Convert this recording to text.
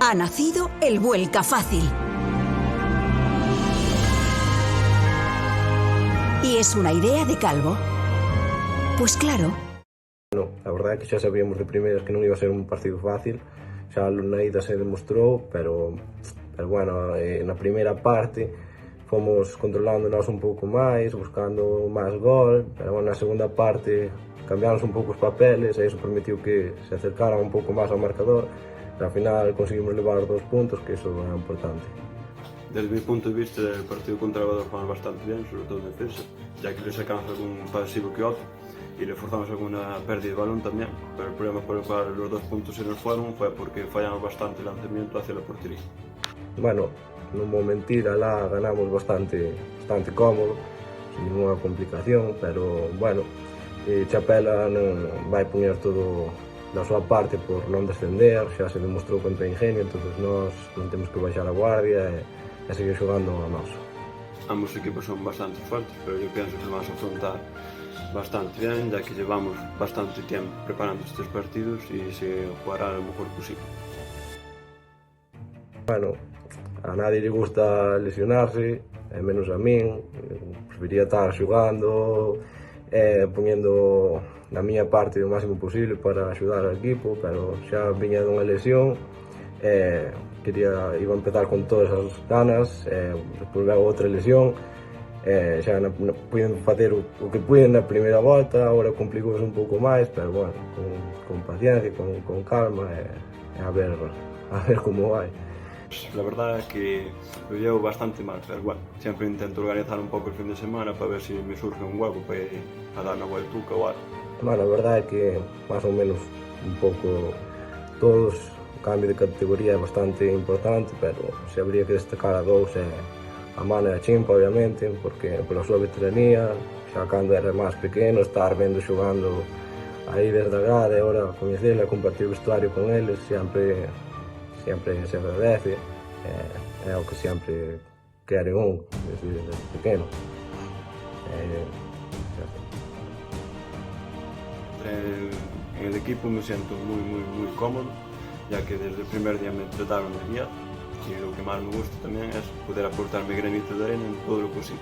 Ha nacido el Vuelca Fácil. ¿Y es una idea de Calvo? Pues claro. No, a verdade é que xa sabíamos de primeiras que non iba a ser un partido fácil, xa na ida se demostrou, pero bueno, na primeira parte fomos controlándonos un pouco máis, buscando máis gol, pero bueno, na segunda parte cambiamos un pouco os papeles e iso permitiu que se acercaran un pouco máis ao marcador. Al final conseguimos levar os 2 puntos, que iso é importante. Desde mi punto de vista, el partido contra el Badalona jugamos bastante bien, sobre todo en defensa, ya que le sacamos algún pasivo que otro y le forzamos alguna pérdida de balón también, pero el problema por el cual los 2 puntos se nos fueron fue porque fallamos bastante el lanzamiento hacia la portería. Bueno, non vou mentir, alá ganamos bastante cómodo, sin ninguna complicación, pero bueno, Chapela non vai poñer todo da súa parte por non descender, xa se demostrou contra Ingenio, entonces nós non temos que baixar a guardia e seguir xogando a noso. Ambos equipos son bastante fuertes, pero yo pienso que vamos a afrontar bastante bien, ya que llevamos bastante tiempo preparando estos partidos y se jugará lo mejor posible. Bueno, a nadie lle gusta lesionarse, menos a min, prefería estar xogando, poñendo na miña parte o máximo posible para axudar ao equipo, pero xa viña dunha lesión, iba a empezar con todas as ganas, despois veo outra lesión, xa puiden facer o que puiden na primeira volta, agora complicouse un pouco máis, pero bueno, con paciencia, con calma, a ver como vai. La verdad es que lo llevo bastante mal, pero bueno, siempre intento organizar un poco el fin de semana para ver si me surge un hueco para ir a dar una vueltuca o algo. Bueno, a verdade é que máis ou menos un pouco todos, o cambio de categoría é bastante importante, pero se habría que destacar a dous a Mana e a Chimpa, obviamente, porque pola súa veteranía, xa cando era máis pequeno, estar vendo xogando aí desde a grade, agora coñecela, compartir o vestuario con eles, sempre se agradece, é o que sempre quere desde pequeno. En el equipo me siento muy cómodo, ya que desde el primer día me trataron de guía y lo que más me gusta también es poder aportar mi granito de arena en todo lo posible.